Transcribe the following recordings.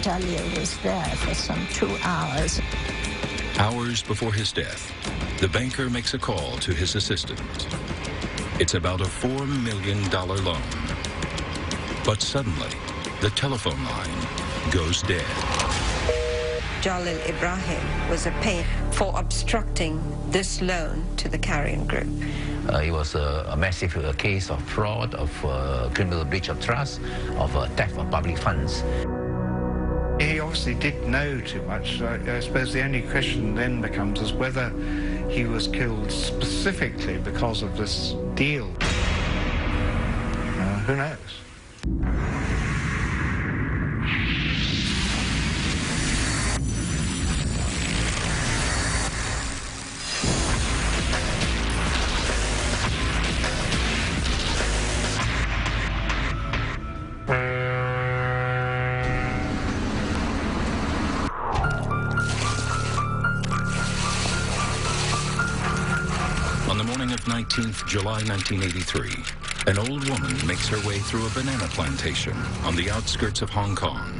Jalil was there for some 2 hours. Hours before his death, the banker makes a call to his assistant. It's about a $4 million loan. But suddenly, the telephone line goes dead. Jalil Ibrahim was paid for obstructing this loan to the carrion group. It was a massive case of fraud, of criminal breach of trust, of theft of public funds. He obviously did know too much. I suppose the only question then becomes is whether he was killed specifically because of this deal. Who knows? On the morning of 19th July 1983, an old woman makes her way through a banana plantation on the outskirts of Hong Kong.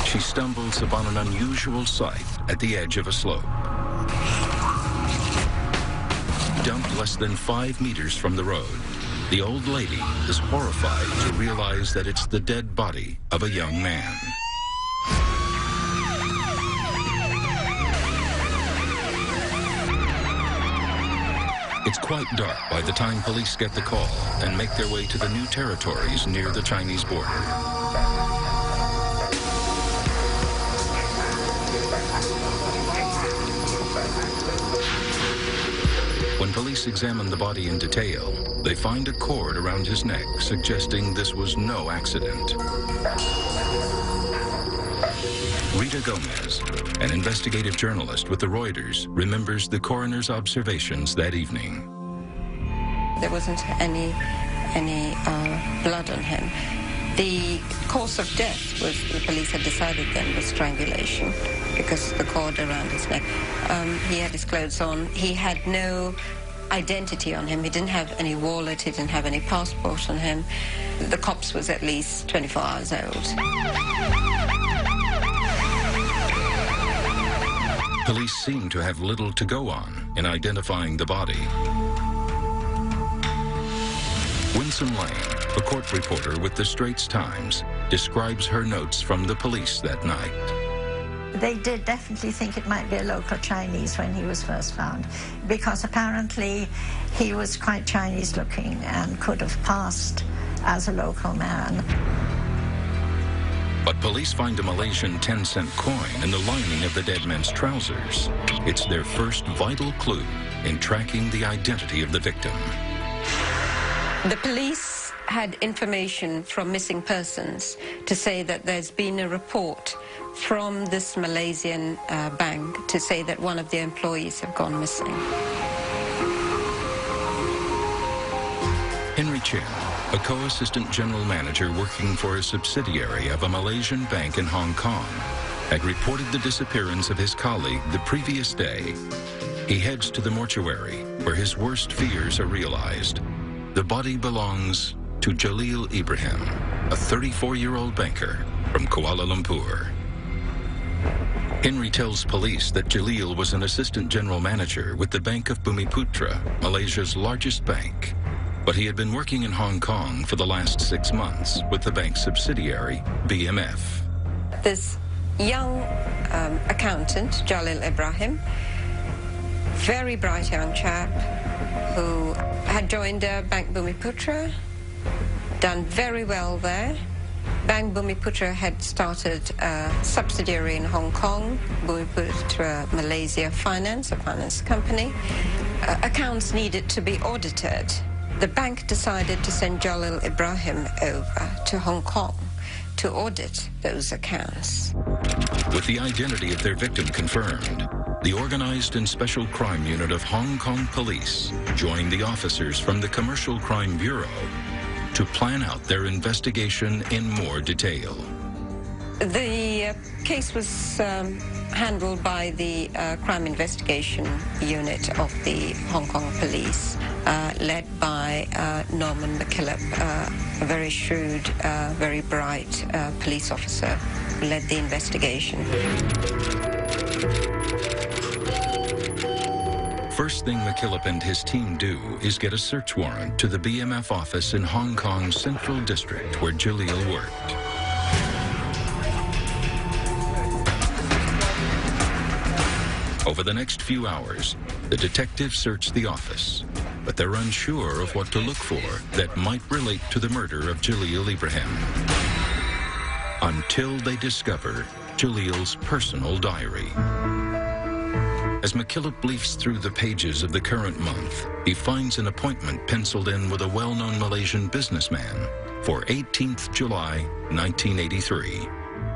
She stumbles upon an unusual sight at the edge of a slope. Dumped less than 5 meters from the road, the old lady is horrified to realize that it's the dead body of a young man. It's quite dark by the time police get the call and make their way to the new territories near the Chinese border. When police examine the body in detail, they find a cord around his neck, suggesting this was no accident. Rita Gomez, an investigative journalist with the Reuters, remembers the coroner's observations that evening. There wasn't any blood on him. The cause of death was, the police had decided then, was strangulation because the cord around his neck. He had his clothes on. He had no identity on him. He didn't have any wallet. He didn't have any passport on him. The corpse was at least 24 hours old. Police seem to have little to go on in identifying the body. Winsome Lane, a court reporter with the Straits Times, describes her notes from the police that night. They did definitely think it might be a local Chinese when he was first found, because apparently he was quite Chinese looking and could have passed as a local man. But police find a Malaysian 10-cent coin in the lining of the dead man's trousers. It's their first vital clue in tracking the identity of the victim. The police had information from missing persons to say that there's been a report from this Malaysian bank to say that one of their employees have gone missing. Henry Chin, a co-assistant general manager working for a subsidiary of a Malaysian bank in Hong Kong, had reported the disappearance of his colleague the previous day. He heads to the mortuary, where his worst fears are realized. The body belongs to Jalil Ibrahim, a 34-year-old banker from Kuala Lumpur. Henry tells police that Jalil was an assistant general manager with the Bank of Bumiputra, Malaysia's largest bank. But he had been working in Hong Kong for the last 6 months with the bank's subsidiary, BMF. This young accountant, Jalil Ibrahim, very bright young chap who had joined Bank Bumiputra, done very well there. Bank Bumiputra had started a subsidiary in Hong Kong, Bumiputra Malaysia Finance, a finance company. Accounts needed to be audited. The bank decided to send Jalil Ibrahim over to Hong Kong to audit those accounts. With the identity of their victim confirmed, the Organized and Special Crime Unit of Hong Kong Police joined the officers from the Commercial Crime Bureau to plan out their investigation in more detail. The case was handled by the Crime Investigation Unit of the Hong Kong Police, led by Norman McKillop, a very shrewd, very bright police officer who led the investigation. First thing McKillop and his team do is get a search warrant to the BMF office in Hong Kong's Central District where Jalil worked. Over the next few hours, the detectives search the office, but they're unsure of what to look for that might relate to the murder of Jalil Ibrahim. Until they discover Jalil's personal diary. As McKillop leafs through the pages of the current month, he finds an appointment penciled in with a well-known Malaysian businessman for 18th July, 1983.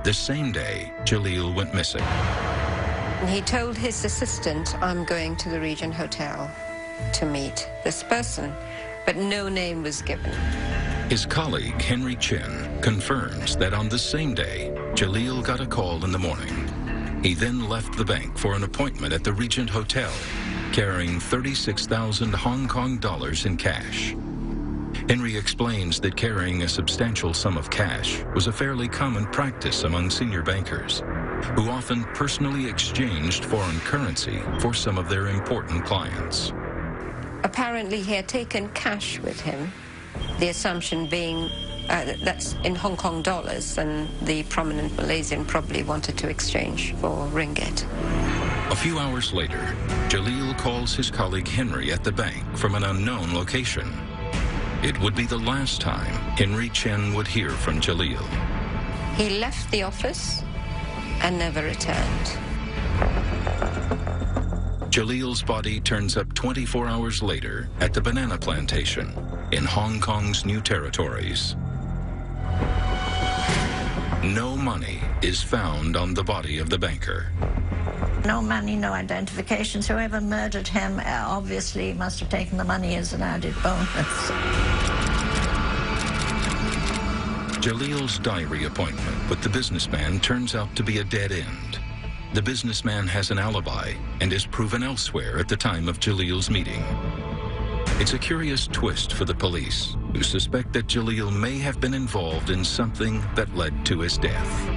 The same day, Jalil went missing. He told his assistant, I'm going to the Regent Hotel to meet this person, but no name was given. His colleague, Henry Chen, confirms that on the same day, Jalil got a call in the morning. He then left the bank for an appointment at the Regent Hotel, carrying 36,000 Hong Kong dollars in cash. Henry explains that carrying a substantial sum of cash was a fairly common practice among senior bankers, who often personally exchanged foreign currency for some of their important clients. Apparently he had taken cash with him, the assumption being that's in Hong Kong dollars, and the prominent Malaysian probably wanted to exchange for ringgit. A few hours later, Jalil calls his colleague Henry at the bank from an unknown location. It would be the last time Henry Chen would hear from Jalil. He left the office and never returned. Jalil's body turns up 24 hours later at the banana plantation in Hong Kong's New Territories. No money is found on the body of the banker. No money, no identifications. Whoever murdered him obviously must have taken the money as an added bonus. Jalil's diary appointment with the businessman turns out to be a dead end. The businessman has an alibi and is proven elsewhere at the time of Jalil's meeting. It's a curious twist for the police, who suspect that Jalil may have been involved in something that led to his death.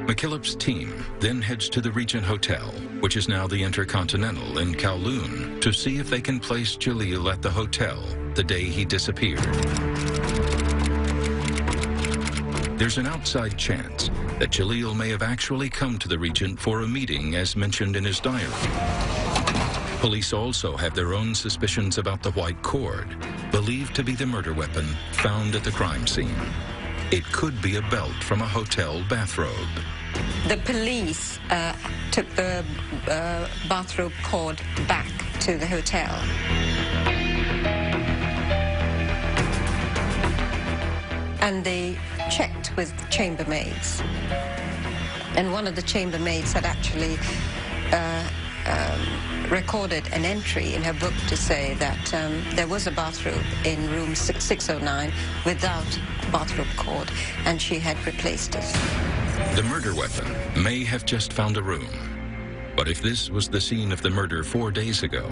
McKillop's team then heads to the Regent Hotel, which is now the Intercontinental in Kowloon, to see if they can place Jalil at the hotel the day he disappeared. There's an outside chance that Jalil may have actually come to the Regent for a meeting as mentioned in his diary. Police also have their own suspicions about the white cord, believed to be the murder weapon found at the crime scene. It could be a belt from a hotel bathrobe. The police took the bathrobe cord back to the hotel. And they checked with chambermaids. And one of the chambermaids had actually recorded an entry in her book to say that there was a bathrobe in room 609 without bathrobe cord, and she had replaced it. The murder weapon may have just found a room. But if this was the scene of the murder 4 days ago,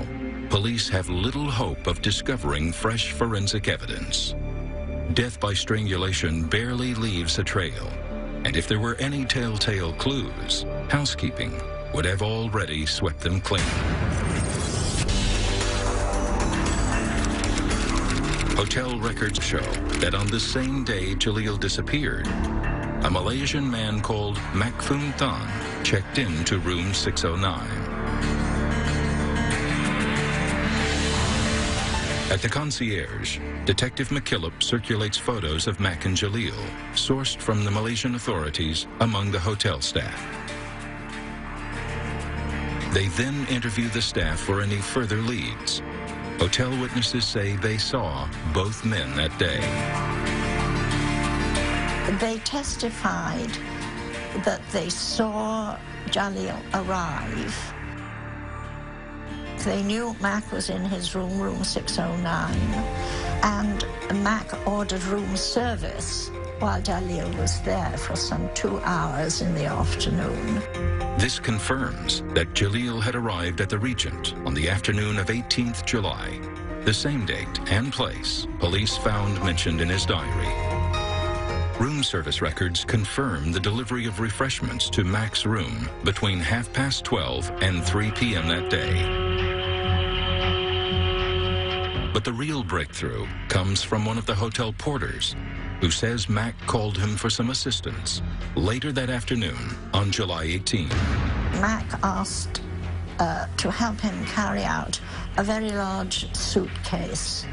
police have little hope of discovering fresh forensic evidence. Death by strangulation barely leaves a trail, and if there were any telltale clues, housekeeping would have already swept them clean. Hotel records show that on the same day Jalil disappeared, a Malaysian man called Mak Foon Tan checked into room 609. At the concierge, Detective McKillop circulates photos of Mak and Jalil, sourced from the Malaysian authorities among the hotel staff. They then interview the staff for any further leads. Hotel witnesses say they saw both men that day. They testified that they saw Jalil arrive. They knew Mac was in his room, room 609. And Mac ordered room service while Jalil was there for some 2 hours in the afternoon. This confirms that Jalil had arrived at the Regent on the afternoon of 18th July, the same date and place police found mentioned in his diary. Room service records confirm the delivery of refreshments to Mac's room between 12:30 and 3 p.m. that day. But the real breakthrough comes from one of the hotel porters, who says Mac called him for some assistance later that afternoon on July 18. Mac asked to help him carry out a very large suitcase,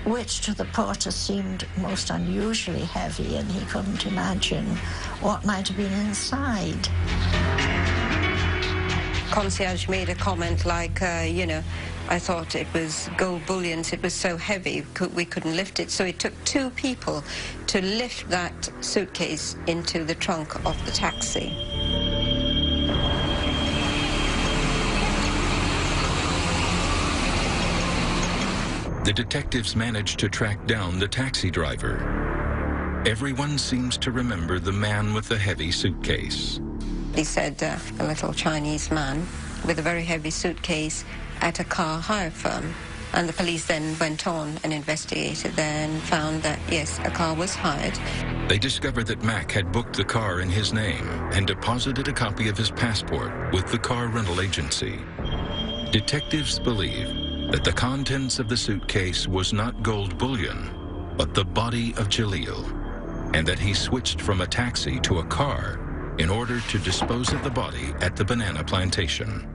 which to the porter seemed most unusually heavy, and he couldn't imagine what might have been inside. Concierge made a comment like, I thought it was gold bullions, it was so heavy, we couldn't lift it. So it took 2 people to lift that suitcase into the trunk of the taxi. The detectives managed to track down the taxi driver. Everyone seems to remember the man with the heavy suitcase. He said a little Chinese man with a very heavy suitcase at a car hire firm. And the police then went on and investigated there and found that, yes, a car was hired. They discovered that Mac had booked the car in his name and deposited a copy of his passport with the car rental agency. Detectives believe that the contents of the suitcase was not gold bullion, but the body of Jalil, and that he switched from a taxi to a car in order to dispose of the body at the banana plantation.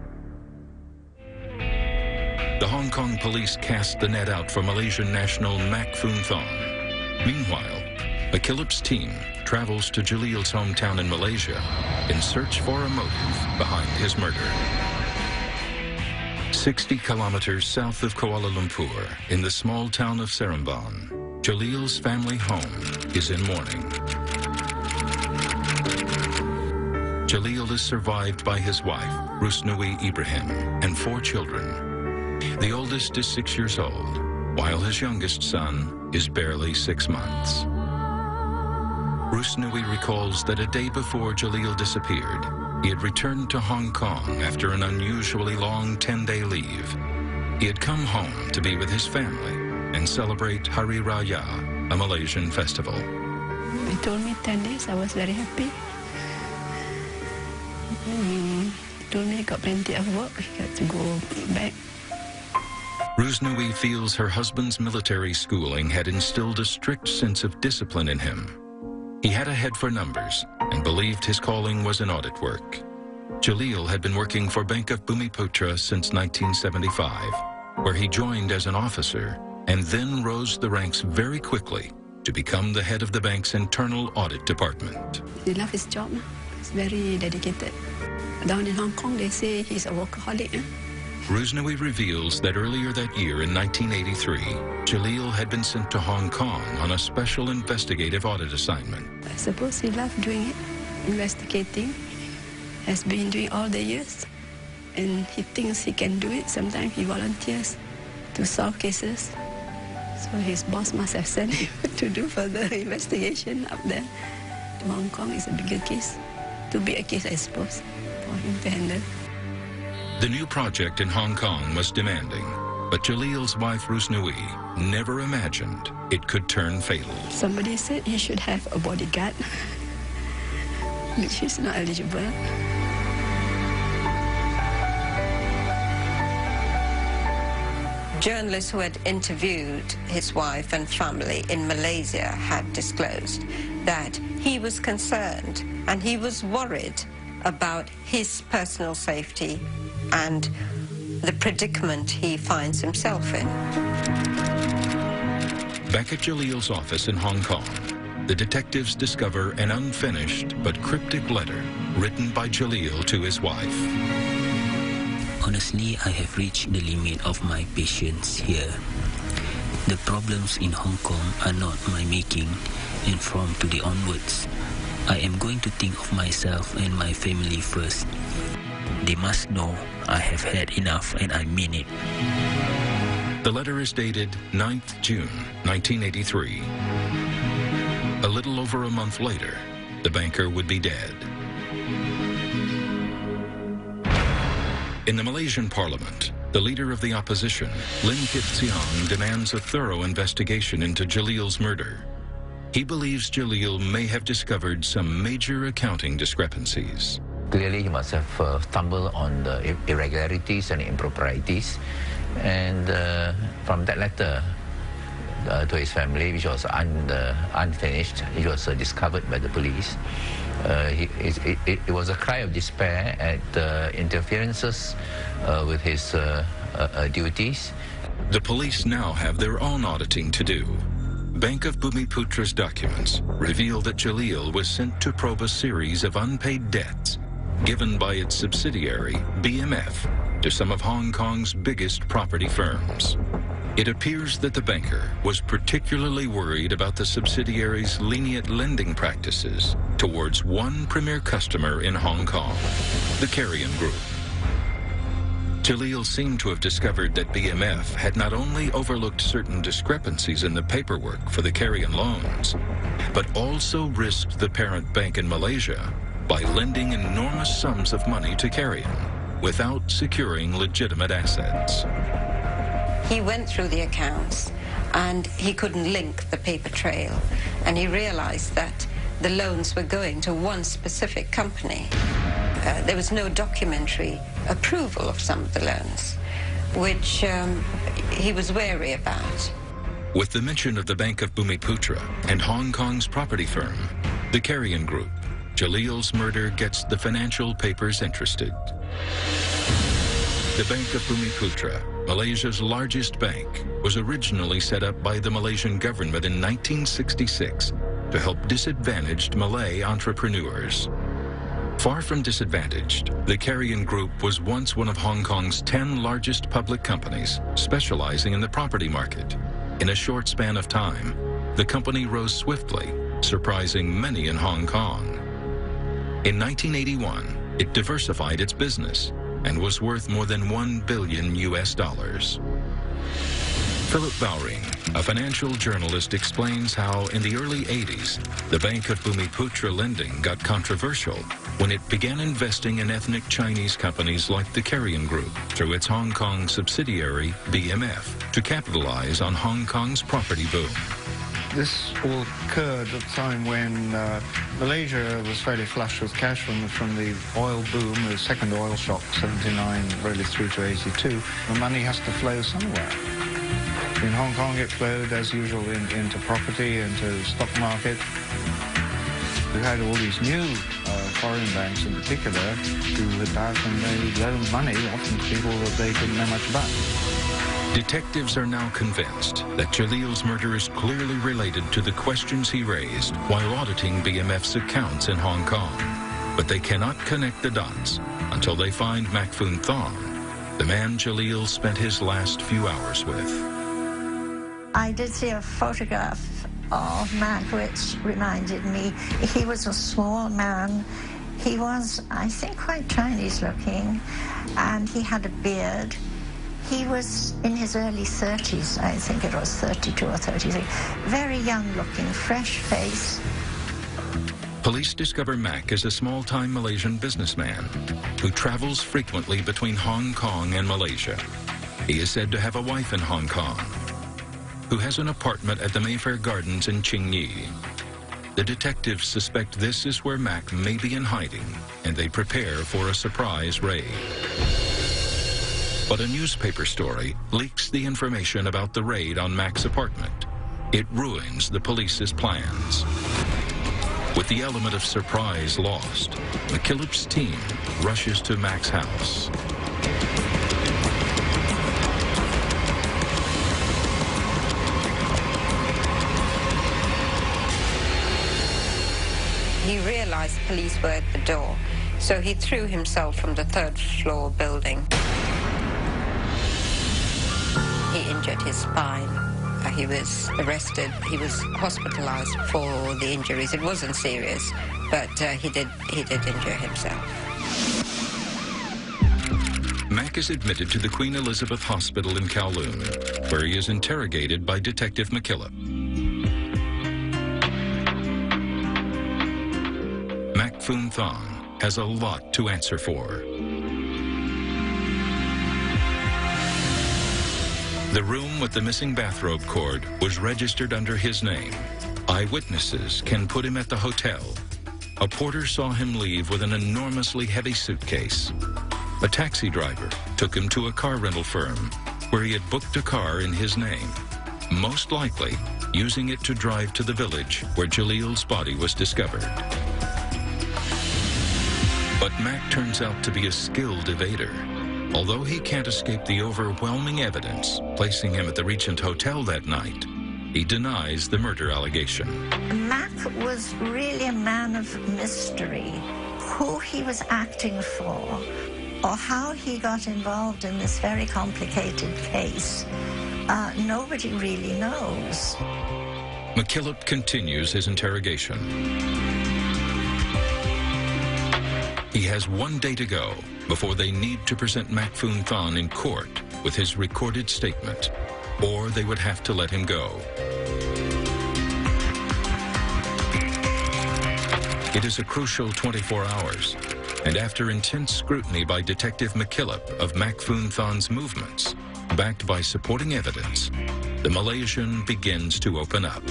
The Hong Kong police cast the net out for Malaysian national Mac Foon Thong. Meanwhile, McKillop's team travels to Jalil's hometown in Malaysia in search for a motive behind his murder. 60 kilometers south of Kuala Lumpur, in the small town of Seremban, Jalil's family home is in mourning. Jalil is survived by his wife, Rusnui Ibrahim, and 4 children. The oldest is 6 years old, while his youngest son is barely 6 months. Rusnui recalls that a day before Jalil disappeared, he had returned to Hong Kong after an unusually long 10-day leave. He had come home to be with his family and celebrate Hari Raya, a Malaysian festival. He told me 10 days, I was very happy. He told me he got plenty of work, he got to go back. Rusnui feels her husband's military schooling had instilled a strict sense of discipline in him. He had a head for numbers and believed his calling was in audit work. Jalil had been working for Bank of Bumiputra since 1975, where he joined as an officer and then rose the ranks very quickly to become the head of the bank's internal audit department. He loved his job. He's very dedicated. Down in Hong Kong, they say he's a workaholic. Rusnui reveals that earlier that year in 1983, Jalil had been sent to Hong Kong on a special investigative audit assignment. I suppose he loved doing it, investigating. Has been doing all the years, and he thinks he can do it. Sometimes he volunteers to solve cases. So his boss must have sent him to do further investigation up there. Hong Kong is a bigger case, too big a case, I suppose, for him to handle. The new project in Hong Kong was demanding, but Jalil's wife Rusnui never imagined it could turn fatal. Somebody said he should have a bodyguard, which is not eligible. Journalists who had interviewed his wife and family in Malaysia had disclosed that he was concerned and he was worried about his personal safety and the predicament he finds himself in. Back at Jalil's office in Hong Kong, the detectives discover an unfinished but cryptic letter written by Jalil to his wife. Honestly, I have reached the limit of my patience here. The problems in Hong Kong are not my making, and from today onwards, I am going to think of myself and my family first. They must know I have had enough and I mean it. The letter is dated 9th June, 1983. A little over a month later, the banker would be dead. In the Malaysian parliament, the leader of the opposition, Lim Kip Siang, demands a thorough investigation into Jalil's murder. He believes Jalil may have discovered some major accounting discrepancies. Clearly, he must have stumbled on the irregularities and improprieties. And from that letter to his family, which was unfinished, it was discovered by the police. It was a cry of despair at interferences with his duties. The police now have their own auditing to do. Bank of Bumiputra's documents reveal that Jalil was sent to probe a series of unpaid debts given by its subsidiary, BMF, to some of Hong Kong's biggest property firms. It appears that the banker was particularly worried about the subsidiary's lenient lending practices towards one premier customer in Hong Kong, the Carrion Group. Jalil seemed to have discovered that BMF had not only overlooked certain discrepancies in the paperwork for the Carrion loans, but also risked the parent bank in Malaysia by lending enormous sums of money to Carrion without securing legitimate assets. He went through the accounts and he couldn't link the paper trail, and he realized that the loans were going to one specific company. There was no documentary approval of some of the loans, which he was wary about. With the mention of the Bank of Bumiputra and Hong Kong's property firm, the Carrion Group, Jalil's murder gets the financial papers interested. The Bank of Bumiputra, Malaysia's largest bank, was originally set up by the Malaysian government in 1966 to help disadvantaged Malay entrepreneurs. Far from disadvantaged, the Carrion Group was once one of Hong Kong's 10 largest public companies, specializing in the property market. In a short span of time, the company rose swiftly, surprising many in Hong Kong. In 1981, it diversified its business and was worth more than $1 billion. Philip Bowring, a financial journalist, explains how in the early 80s, the Bank of Bumiputra lending got controversial when it began investing in ethnic Chinese companies like the Carrion Group through its Hong Kong subsidiary, BMF, to capitalize on Hong Kong's property boom. This all occurred at a time when Malaysia was fairly flush with cash from the oil boom, the second oil shock, 79 really through to 82. The money has to flow somewhere. In Hong Kong, it flowed, as usual, into property, into stock market. We had all these new foreign banks in particular who would out and they loaned money, often to people that they didn't know much about. Detectives are now convinced that Jalil's murder is clearly related to the questions he raised while auditing BMF's accounts in Hong Kong. But they cannot connect the dots until they find Mak Foon Thong, the man Jalil spent his last few hours with. I did see a photograph of Mak, which reminded me, he was a small man. He was, I think, quite Chinese looking, and he had a beard. He was in his early 30s, I think it was 32 or 33. Very young looking, fresh face. Police discover Mak is a small-time Malaysian businessman who travels frequently between Hong Kong and Malaysia. He is said to have a wife in Hong Kong, who has an apartment at the Mayfair Gardens in Tsing Yi. The detectives suspect this is where Mak may be in hiding, and they prepare for a surprise raid. But a newspaper story leaks the information about the raid on Mak's apartment. It ruins the police's plans. With the element of surprise lost, McKillop's team rushes to Mak's house. He realized police were at the door, so he threw himself from the third-floor building. He injured his spine. He was arrested. He was hospitalized for the injuries. It wasn't serious, but he did injure himself. Mac is admitted to the Queen Elizabeth Hospital in Kowloon, where he is interrogated by Detective McKillop. Mac Phoon Thon has a lot to answer for. The room with the missing bathrobe cord was registered under his name. Eyewitnesses can put him at the hotel. A porter saw him leave with an enormously heavy suitcase. A taxi driver took him to a car rental firm where he had booked a car in his name, most likely using it to drive to the village where Jalil's body was discovered. But Mac turns out to be a skilled evader. Although he can't escape the overwhelming evidence placing him at the Regent Hotel that night, he denies the murder allegation. Mac was really a man of mystery. Who he was acting for, or how he got involved in this very complicated case, nobody really knows. McKillop continues his interrogation. He has one day to go before they need to present Mac Phoon Thon in court with his recorded statement, or they would have to let him go. It is a crucial 24 hours, and after intense scrutiny by Detective McKillop of Mac Phoon Thon's movements, backed by supporting evidence, the Malaysian begins to open up.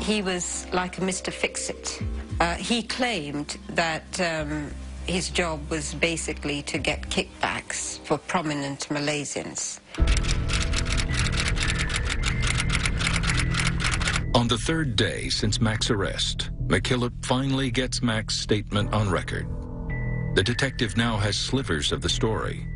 He was like a Mr. Fix-It. He claimed that his job was basically to get kickbacks for prominent Malaysians. On the third day since Mac's arrest, McKillop finally gets Mac's statement on record. The detective now has slivers of the story,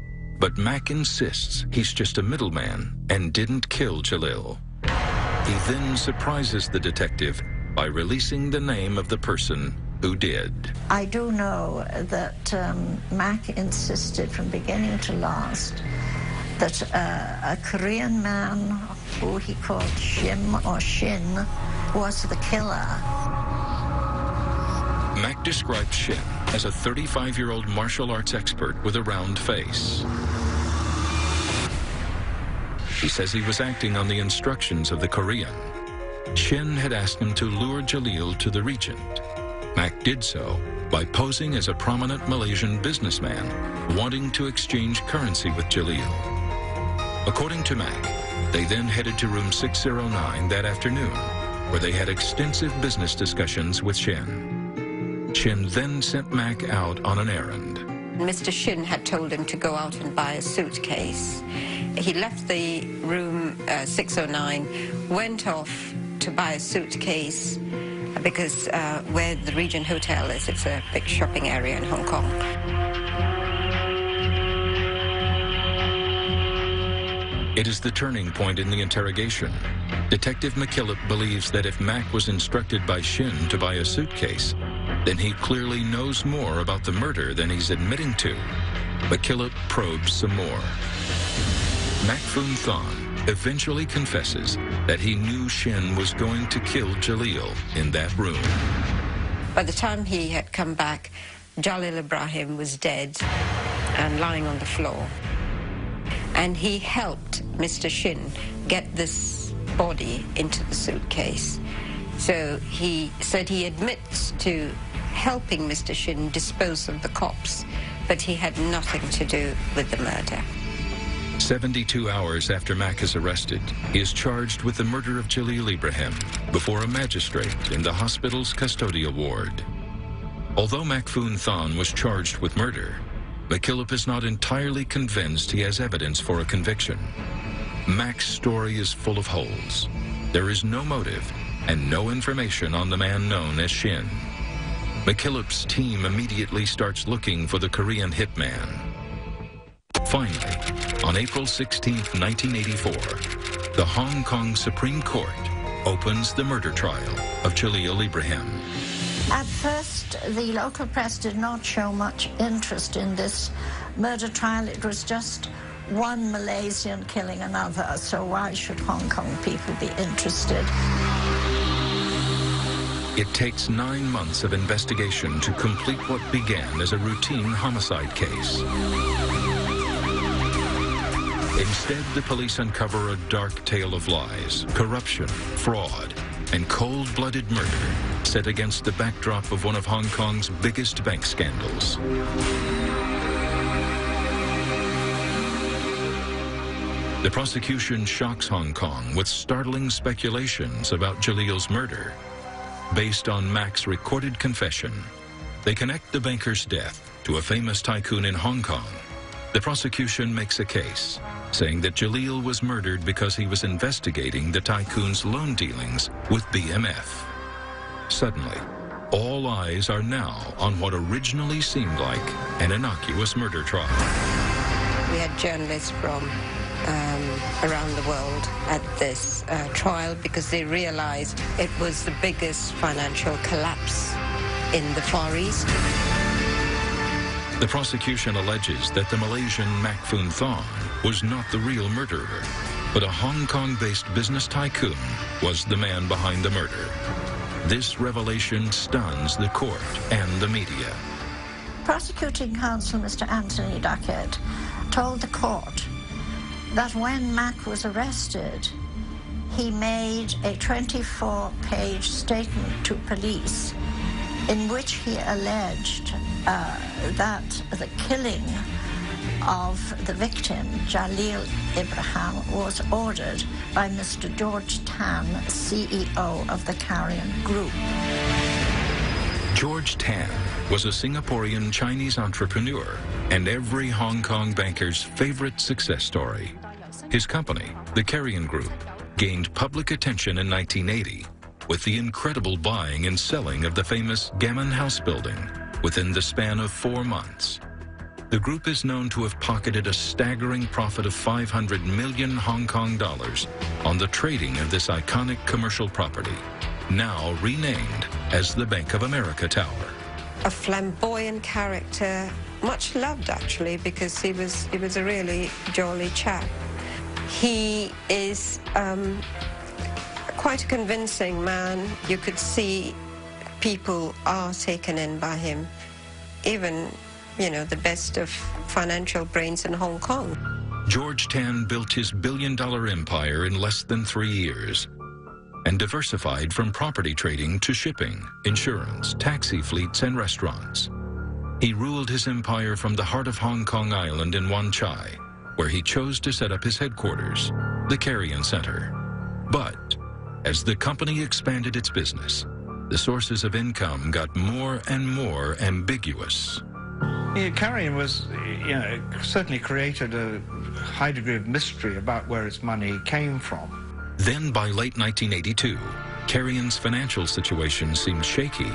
but Mac insists he's just a middleman and didn't kill Jalil. He then surprises the detective by releasing the name of the person who did. I do know that Mac insisted from beginning to last that a Korean man who he called Shim or Shin was the killer. Mac described Shin as a 35-year-old martial arts expert with a round face. He says he was acting on the instructions of the Korean. Shin had asked him to lure Jalil to the Regent. Mac did so by posing as a prominent Malaysian businessman wanting to exchange currency with Jalil. According to Mac, they then headed to room 609 that afternoon, where they had extensive business discussions with Shin. Shin then sent Mac out on an errand. Mr. Shin had told him to go out and buy a suitcase. He left the room 609, went off to buy a suitcase because where the Regent Hotel is, it's a big shopping area in Hong Kong. It is the turning point in the interrogation. Detective McKillop believes that if Mac was instructed by Shin to buy a suitcase, then he clearly knows more about the murder than he's admitting to. McKillop probes some more. Mac Phoon Thon eventually confesses that he knew Shin was going to kill Jalil in that room. By the time he had come back, Jalil Ibrahim was dead and lying on the floor. And he helped Mr. Shin get this body into the suitcase. So he said he admits to helping Mr. Shin dispose of the corpse, but he had nothing to do with the murder. 72 hours after Mac is arrested, he is charged with the murder of Jalil Ibrahim before a magistrate in the hospital's custodial ward. Although Mac Phoon Thon was charged with murder, McKillop is not entirely convinced he has evidence for a conviction. Mac's story is full of holes. There is no motive and no information on the man known as Shin. McKillop's team immediately starts looking for the Korean hitman. Finally, on April 16, 1984, the Hong Kong Supreme Court opens the murder trial of Jalil Ibrahim. At first, the local press did not show much interest in this murder trial. It was just one Malaysian killing another, so why should Hong Kong people be interested? It takes 9 months of investigation to complete what began as a routine homicide case. Instead, the police uncover a dark tale of lies, corruption, fraud, and cold-blooded murder set against the backdrop of one of Hong Kong's biggest bank scandals. The prosecution shocks Hong Kong with startling speculations about Jalil's murder. Based on Mac's recorded confession, they connect the banker's death to a famous tycoon in Hong Kong. The prosecution makes a case, saying that Jalil was murdered because he was investigating the tycoon's loan dealings with BMF. Suddenly, all eyes are now on what originally seemed like an innocuous murder trial. We had journalists from around the world at this trial because they realized it was the biggest financial collapse in the Far East. The prosecution alleges that the Malaysian Mak Foon Thon was not the real murderer, but a Hong Kong-based business tycoon was the man behind the murder. This revelation stuns the court and the media. Prosecuting counsel Mr. Anthony Duckett told the court that when Mak was arrested, he made a 24-page statement to police in which he alleged that the killing of the victim, Jalil Ibrahim, was ordered by Mr. George Tan, CEO of the Carrion Group. George Tan was a Singaporean Chinese entrepreneur and every Hong Kong banker's favorite success story. His company, the Carrion Group, gained public attention in 1980 with the incredible buying and selling of the famous Gammon House building within the span of 4 months. The group is known to have pocketed a staggering profit of 500 million Hong Kong dollars on the trading of this iconic commercial property, now renamed as the Bank of America Tower. A flamboyant character, much loved actually, because he was a really jolly chap. He is quite a convincing man. You could see people are taken in by him. Even, you know, the best of financial brains in Hong Kong. George Tan built his billion-dollar empire in less than 3 years and diversified from property trading to shipping, insurance, taxi fleets, and restaurants. He ruled his empire from the heart of Hong Kong Island in Wan Chai, where he chose to set up his headquarters, the Carrion Center. But as the company expanded its business, the sources of income got more and more ambiguous. Yeah, Carrion was, certainly created a high degree of mystery about where its money came from. Then by late 1982, Carrion's financial situation seemed shaky.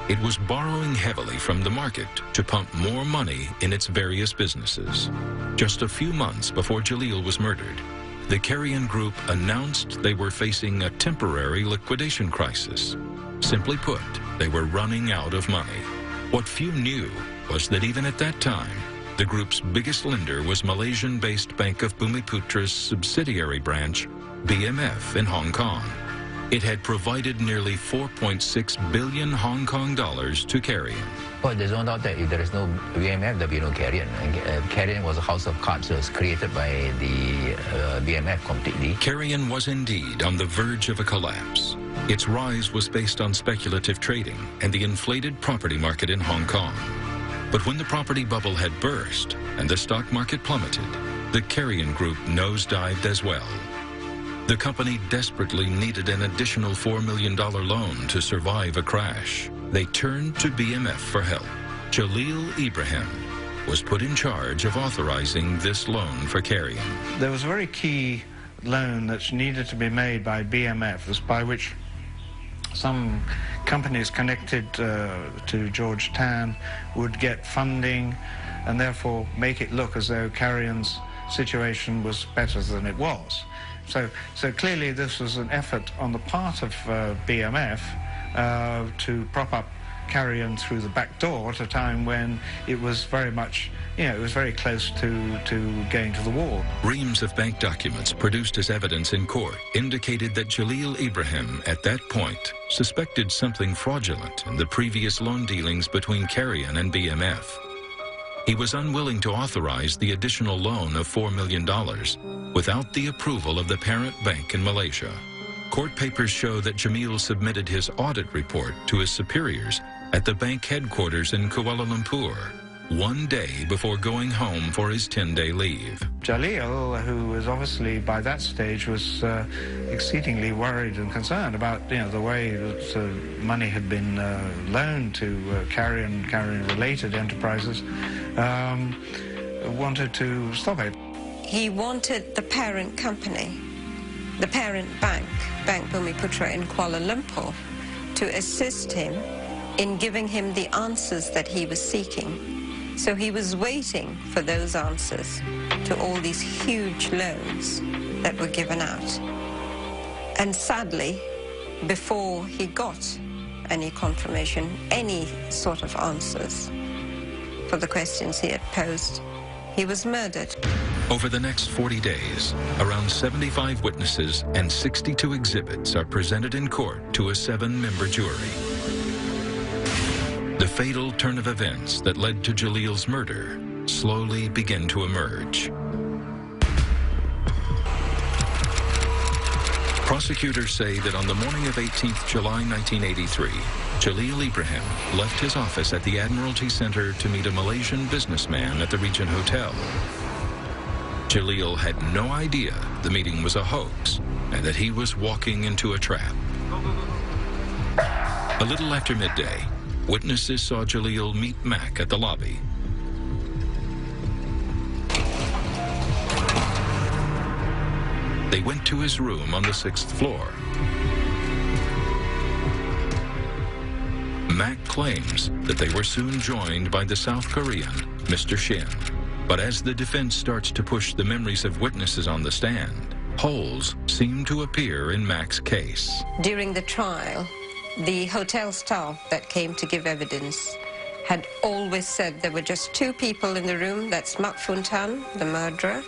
It was borrowing heavily from the market to pump more money in its various businesses. Just a few months before Jalil was murdered, the Carrion Group announced they were facing a temporary liquidation crisis. Simply put, they were running out of money. What few knew was that even at that time, the group's biggest lender was Malaysian-based Bank of Bumiputra's subsidiary branch, BMF, in Hong Kong. It had provided nearly 4.6 billion Hong Kong dollars to Carrion. Well, there's no doubt that if there is no BMF, there'll be no Carrion. And Carrion was a house of cards. It was created by the BMF completely. Carrion was indeed on the verge of a collapse. Its rise was based on speculative trading and the inflated property market in Hong Kong. But when the property bubble had burst and the stock market plummeted, the Carrion Group nosedived as well. The company desperately needed an additional $4 million loan to survive a crash. They turned to BMF for help. Jalil Ibrahim was put in charge of authorizing this loan for Carrion. There was a very key loan that needed to be made by BMF, by which some companies connected to George Tan would get funding and therefore make it look as though Carrion's situation was better than it was. So clearly this was an effort on the part of BMF to prop up Carrion through the back door at a time when it was very much, it was very close to going to the wall. Reams of bank documents produced as evidence in court indicated that Jalil Ibrahim, at that point, suspected something fraudulent in the previous loan dealings between Carrion and BMF. He was unwilling to authorize the additional loan of $4 million without the approval of the parent bank in Malaysia. Court papers show that Jamil submitted his audit report to his superiors at the bank headquarters in Kuala Lumpur, one day before going home for his 10-day leave. Jalil, who was obviously by that stage was exceedingly worried and concerned about the way that money had been loaned to Carrion-related enterprises, wanted to stop it. He wanted the parent company, the parent bank, Bank Bumiputra in Kuala Lumpur, to assist him in giving him the answers that he was seeking. So he was waiting for those answers to all these huge loans that were given out. And sadly, before he got any confirmation, any sort of answers for the questions he had posed, he was murdered. Over the next 40 days, around 75 witnesses and 62 exhibits are presented in court to a 7-member jury. The fatal turn of events that led to Jalil's murder slowly begin to emerge. Prosecutors say that on the morning of 18th July 1983, Jalil Ibrahim left his office at the Admiralty Center to meet a Malaysian businessman at the Regent Hotel. Jalil had no idea the meeting was a hoax and that he was walking into a trap. A little after midday, witnesses saw Jalil meet Mac at the lobby. They went to his room on the 6th floor. Mac claims that they were soon joined by the South Korean, Mr. Shin. But as the defense starts to push the memories of witnesses on the stand, holes seem to appear in Mac's case. During the trial, the hotel staff that came to give evidence had always said there were just 2 people in the room, that's Mak Fun Tan, the murderer,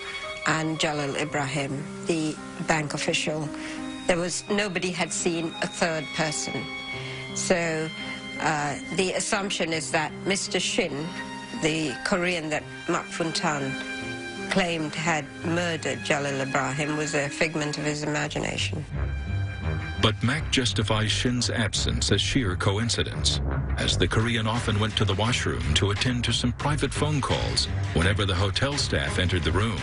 and Jalil Ibrahim, the bank official. Nobody had seen a third person. So the assumption is that Mr. Shin, the Korean that Mak Fun Tan claimed had murdered Jalil Ibrahim, was a figment of his imagination. But Mac justifies Shin's absence as sheer coincidence, as the Korean often went to the washroom to attend to some private phone calls whenever the hotel staff entered the room.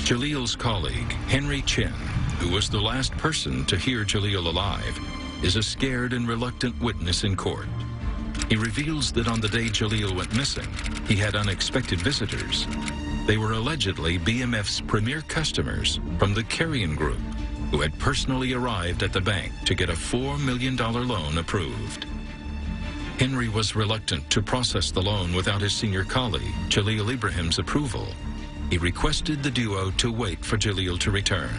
Jalil's colleague, Henry Chen, who was the last person to hear Jalil alive, is a scared and reluctant witness in court. He reveals that on the day Jalil went missing, he had unexpected visitors. They were allegedly BMF's premier customers from the Carrion Group, who had personally arrived at the bank to get a $4 million loan approved. Henry was reluctant to process the loan without his senior colleague, Jalil Ibrahim's approval. He requested the duo to wait for Jalil to return.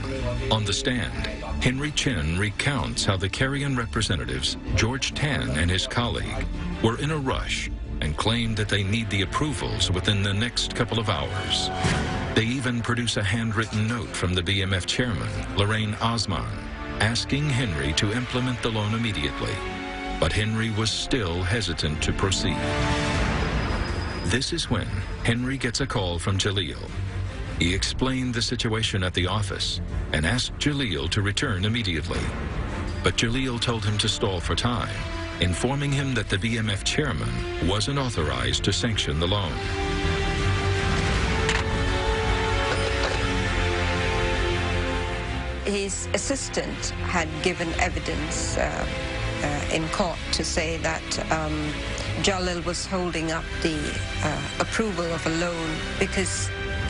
On the stand, Henry Chen recounts how the Carrion representatives, George Tan and his colleague, were in a rush and claimed that they need the approvals within the next couple of hours. They even produce a handwritten note from the BMF chairman, Lorraine Osman, asking Henry to implement the loan immediately. But Henry was still hesitant to proceed. This is when Henry gets a call from Jalil. He explained the situation at the office and asked Jalil to return immediately. But Jalil told him to stall for time, informing him that the BMF chairman wasn't authorized to sanction the loan. His assistant had given evidence in court to say that Jalil was holding up the approval of a loan because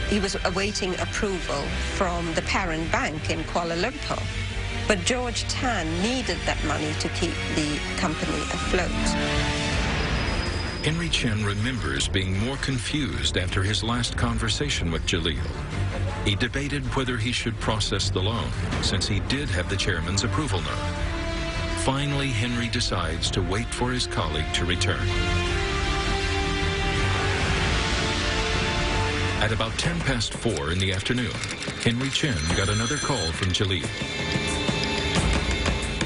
he was awaiting approval from the parent bank in Kuala Lumpur. But George Tan needed that money to keep the company afloat. Henry Chen remembers being more confused after his last conversation with Jalil. He debated whether he should process the loan, since he did have the chairman's approval note. Finally, Henry decides to wait for his colleague to return. At about 4:10 in the afternoon, Henry Chen got another call from Jalil.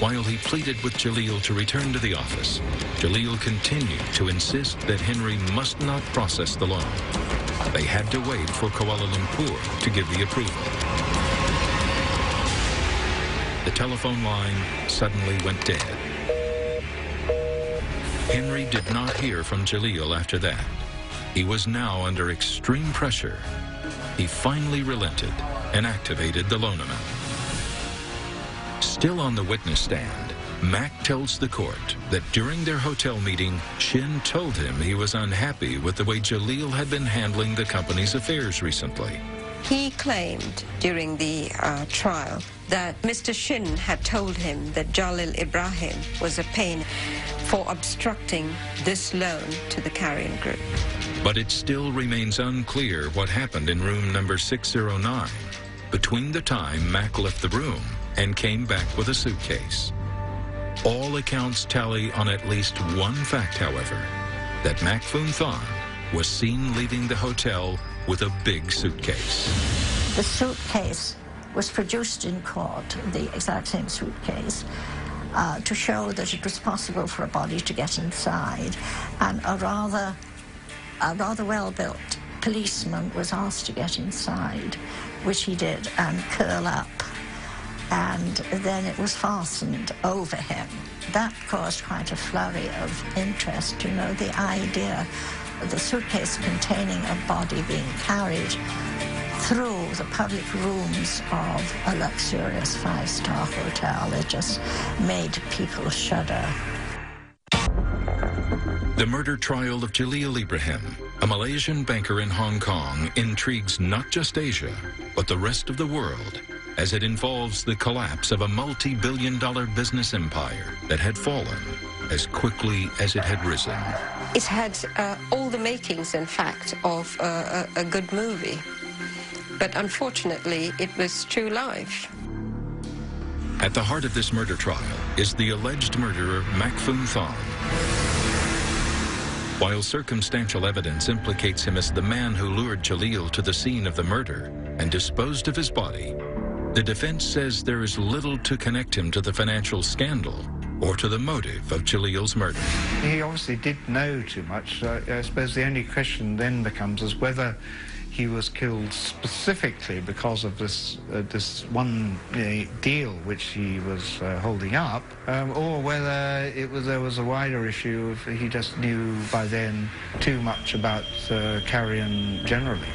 While he pleaded with Jalil to return to the office, Jalil continued to insist that Henry must not process the loan. They had to wait for Kuala Lumpur to give the approval. The telephone line suddenly went dead. Henry did not hear from Jalil after that. He was now under extreme pressure. He finally relented and activated the loan amount. Still on the witness stand, Mac tells the court that during their hotel meeting, Shin told him he was unhappy with the way Jalil had been handling the company's affairs recently. He claimed during the trial that Mr. Shin had told him that Jalil Ibrahim was a pain for obstructing this loan to the Carrion Group. But it still remains unclear what happened in room number 609 between the time Mac left the room and came back with a suitcase. All accounts tally on at least one fact, however, that Mac Foon Than was seen leaving the hotel with a big suitcase. The suitcase was produced in court, the exact same suitcase, to show that it was possible for a body to get inside, and a rather well-built policeman was asked to get inside, which he did, and curl up, and then it was fastened over him. That caused quite a flurry of interest, you know, the idea of the suitcase containing a body being carried through the public rooms of a luxurious five-star hotel. It just made people shudder. The murder trial of Jalil Ibrahim, a Malaysian banker in Hong Kong, intrigues not just Asia, but the rest of the world, as it involves the collapse of a multi-billion-dollar business empire that had fallen as quickly as it had risen. It had all the makings, in fact, of a good movie. But unfortunately, it was true life. At the heart of this murder trial is the alleged murderer Mac Foon Than. While circumstantial evidence implicates him as the man who lured Jalil to the scene of the murder and disposed of his body, the defense says there is little to connect him to the financial scandal or to the motive of Jalil's murder. He obviously did know too much. I suppose the only question then becomes is whether he was killed specifically because of this one deal which he was holding up, or whether there was a wider issue of he just knew by then too much about Carrion generally.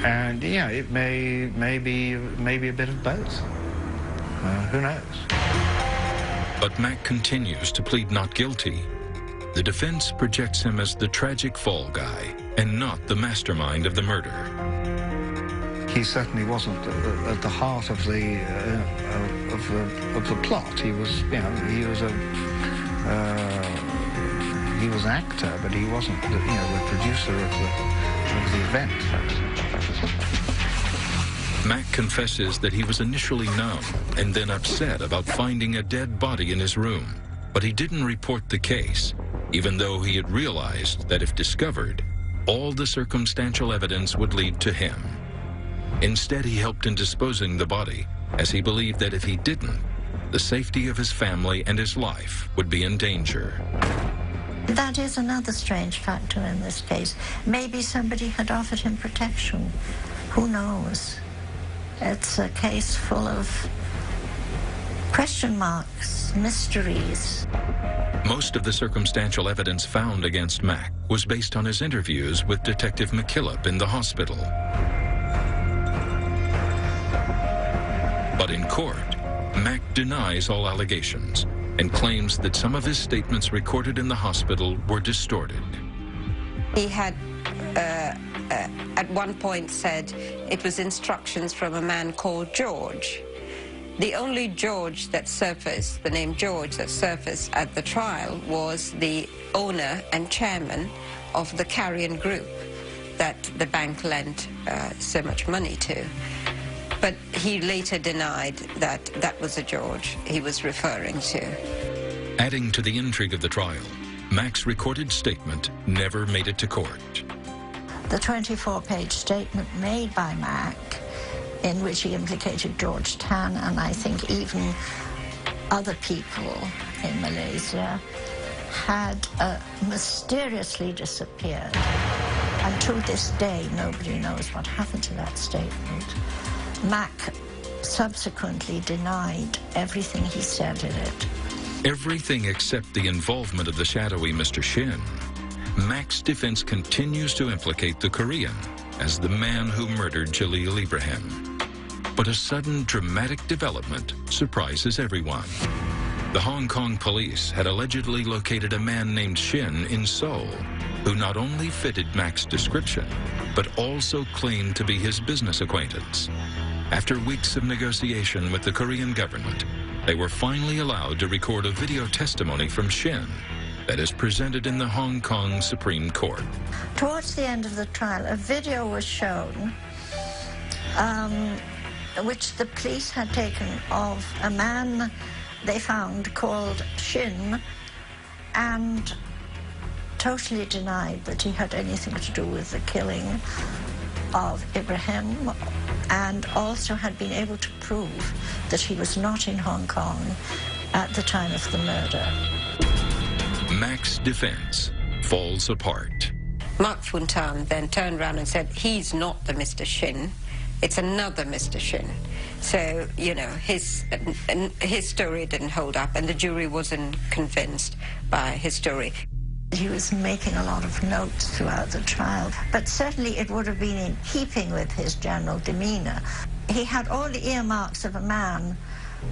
And yeah, it may be a bit of both. Who knows? But Mac continues to plead not guilty. The defense projects him as the tragic fall guy and not the mastermind of the murder. He certainly wasn't at the heart of the plot. He was, he was an actor, but he wasn't, the producer of the event. Mac confesses that he was initially numb and then upset about finding a dead body in his room, but he didn't report the case, even though he had realized that if discovered, all the circumstantial evidence would lead to him. Instead, he helped in disposing the body, as he believed that if he didn't, the safety of his family and his life would be in danger. That is another strange factor in this case. Maybe somebody had offered him protection. Who knows? It's a case full of question marks, mysteries. Most of the circumstantial evidence found against Mac was based on his interviews with Detective McKillop in the hospital. But in court, Mac denies all allegations and claims that some of his statements recorded in the hospital were distorted. He had at one point said it was instructions from a man called George. The only George that surfaced, the name George that surfaced at the trial, was the owner and chairman of the Carrion Group that the bank lent so much money to. But he later denied that that was a George he was referring to. Adding to the intrigue of the trial, Mac's recorded statement never made it to court. The 24-page statement made by Mac, in which he implicated George Tan and I think even other people in Malaysia, had mysteriously disappeared. And to this day, nobody knows what happened to that statement. Mac subsequently denied everything he said in it. Everything except the involvement of the shadowy Mr. Shin. Mac's defense continues to implicate the Korean as the man who murdered Jalil Ibrahim. But a sudden dramatic development surprises everyone. The Hong Kong police had allegedly located a man named Shin in Seoul, who not only fitted Mac's description, but also claimed to be his business acquaintance. After weeks of negotiation with the Korean government, they were finally allowed to record a video testimony from Shin that is presented in the Hong Kong Supreme Court. Towards the end of the trial, a video was shown which the police had taken of a man they found called Shin, and totally denied that he had anything to do with the killing of Ibrahim, and also had been able to prove that he was not in Hong Kong at the time of the murder. Mac's defense falls apart. Mark Funtan then turned around and said, he's not the Mr. Shin, it's another Mr. Shin. So, you know, his story didn't hold up, and the jury wasn't convinced by his story. He was making a lot of notes throughout the trial, but certainly it would have been in keeping with his general demeanor. He had all the earmarks of a man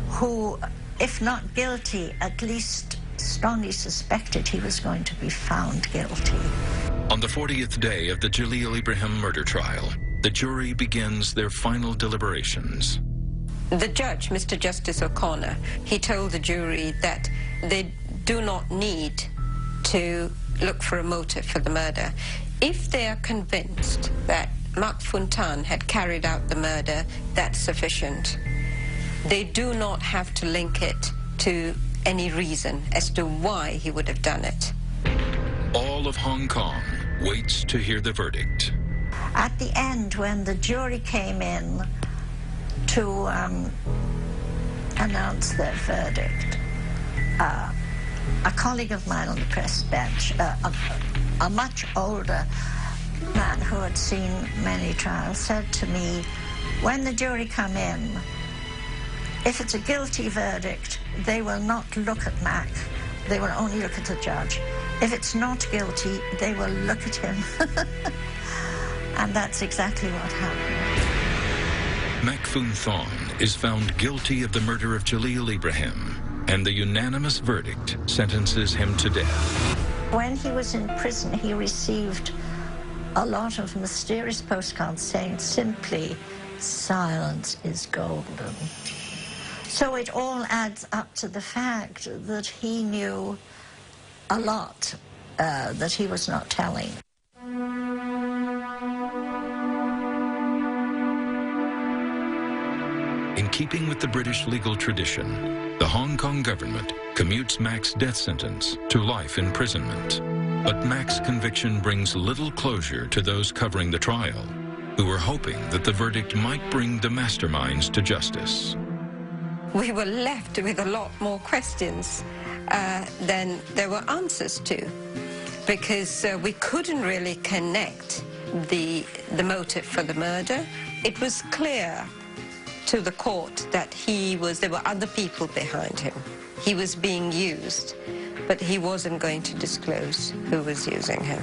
who, if not guilty, at least strongly suspected he was going to be found guilty. On the 40th day of the Jalil Ibrahim murder trial, the jury begins their final deliberations. The judge, Mr. Justice O'Connor, he told the jury that they do not need to look for a motive for the murder. If they are convinced that Mark Funtan had carried out the murder, that's sufficient. They do not have to link it to any reason as to why he would have done it. All of Hong Kong waits to hear the verdict. At the end, when the jury came in to announce their verdict, a colleague of mine on the press bench, a much older man who had seen many trials, said to me, when the jury come in, if it's a guilty verdict, they will not look at Mac, they will only look at the judge. If it's not guilty, they will look at him. And that's exactly what happened. Mac Funtan is found guilty of the murder of Jalil Ibrahim, and the unanimous verdict sentences him to death. When he was in prison, he received a lot of mysterious postcards saying simply, silence is golden. So it all adds up to the fact that he knew a lot that he was not telling. In keeping with the British legal tradition, the Hong Kong government commutes Mac's death sentence to life imprisonment. But Mac's conviction brings little closure to those covering the trial, who were hoping that the verdict might bring the masterminds to justice. We were left with a lot more questions than there were answers to, because we couldn't really connect the motive for the murder. It was clear to the court that there were other people behind him. He was being used, but he wasn't going to disclose who was using him.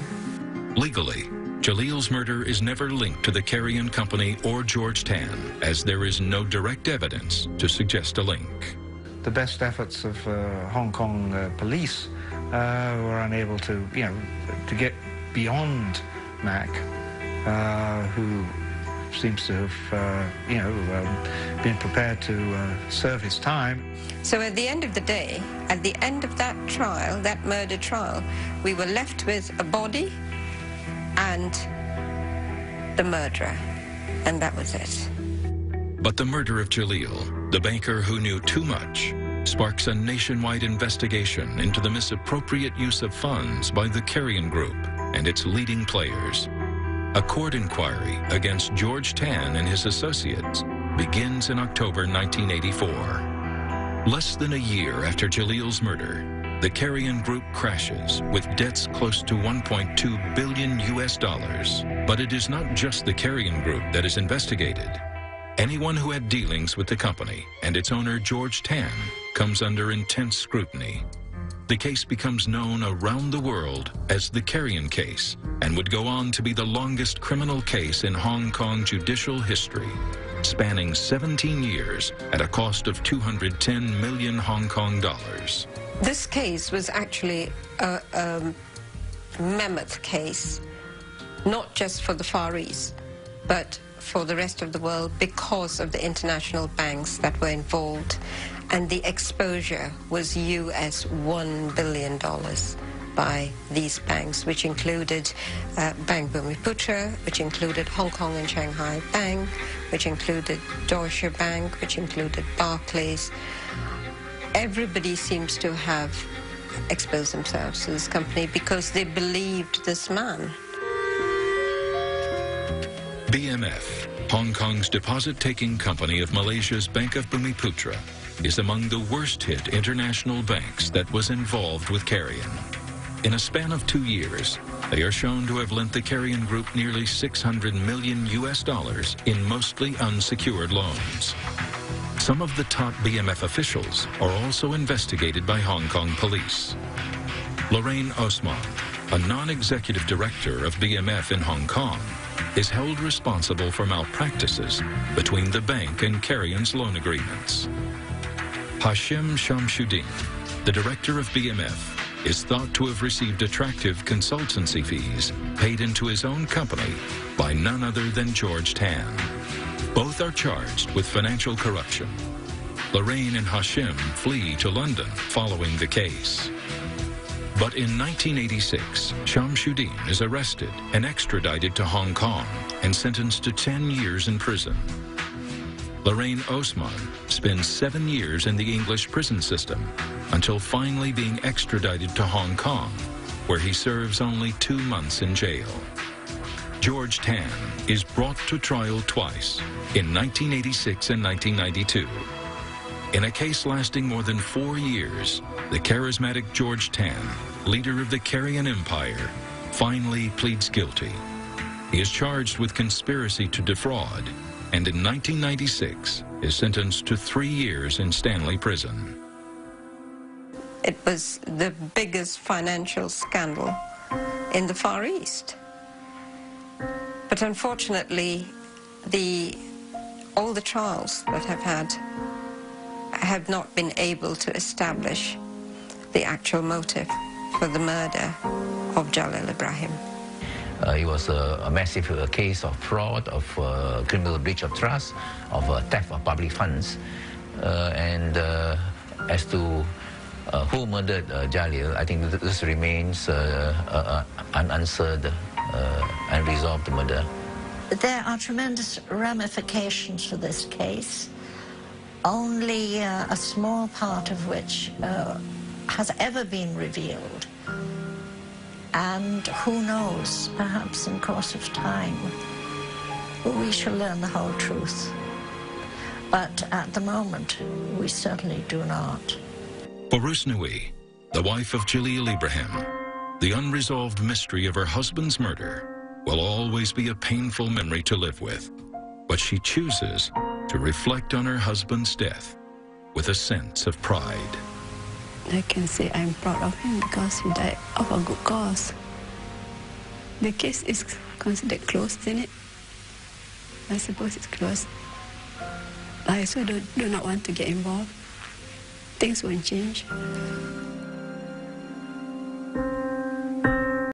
Legally, Jalil's murder is never linked to the Carrion Company or George Tan, as there is no direct evidence to suggest a link. The best efforts of Hong Kong police were unable to, to get beyond Mac, who seems to have, been prepared to serve his time. So at the end of the day, at the end of that trial, that murder trial, we were left with a body and the murderer, and that was it. But the murder of Jalil, the banker who knew too much, sparks a nationwide investigation into the misappropriate use of funds by the Carrion Group and its leading players. A court inquiry against George Tan and his associates begins in October 1984. Less than a year after Jalil's murder, the Carrion Group crashes with debts close to $1.2 billion. But it is not just the Carrion Group that is investigated. Anyone who had dealings with the company and its owner George Tan comes under intense scrutiny. The case becomes known around the world as the Carrion case and would go on to be the longest criminal case in Hong Kong judicial history, spanning 17 years at a cost of 210 million Hong Kong dollars. This case was actually a mammoth case, not just for the Far East, but for the rest of the world because of the international banks that were involved, and the exposure was US $1 billion by these banks, which included Bank Bumiputra, which included Hong Kong and Shanghai Bank, which included Deutsche Bank, which included Barclays. Everybody seems to have exposed themselves to this company because they believed this man. BMF, Hong Kong's deposit-taking company of Malaysia's Bank of Bumiputra, is among the worst-hit international banks that was involved with Carrion. In a span of 2 years, they are shown to have lent the Carrion Group nearly $600 million in mostly unsecured loans. Some of the top BMF officials are also investigated by Hong Kong police. Lorraine Osman, a non-executive director of BMF in Hong Kong, is held responsible for malpractices between the bank and Carrion's loan agreements. Hashim Shamsuddin, the director of BMF, is thought to have received attractive consultancy fees paid into his own company by none other than George Tan. Both are charged with financial corruption. Lorraine and Hashim flee to London following the case. But in 1986, Shamsuddin is arrested and extradited to Hong Kong and sentenced to 10 years in prison. Lorraine Osman spends 7 years in the English prison system until finally being extradited to Hong Kong, where he serves only 2 months in jail. George Tan is brought to trial twice, in 1986 and 1992. In a case lasting more than 4 years, the charismatic George Tan, leader of the Carrion Empire, finally pleads guilty. He is charged with conspiracy to defraud, and in 1996 is sentenced to 3 years in Stanley Prison. It was the biggest financial scandal in the Far East. But unfortunately, all the trials that have not been able to establish the actual motive for the murder of Jalil Ibrahim. It was a massive case of fraud, of criminal breach of trust, of theft of public funds. And as to who murdered Jalil, I think this remains unanswered, unresolved murder. There are tremendous ramifications for this case, only a small part of which has ever been revealed. And who knows, perhaps in course of time, we shall learn the whole truth. But at the moment, we certainly do not. For Rusnui, the wife of Jalil Ibrahim, the unresolved mystery of her husband's murder will always be a painful memory to live with. But she chooses to reflect on her husband's death with a sense of pride. I can say I'm proud of him because he died of a good cause. The case is considered closed, isn't it? I suppose it's closed. I also do not want to get involved. Things won't change.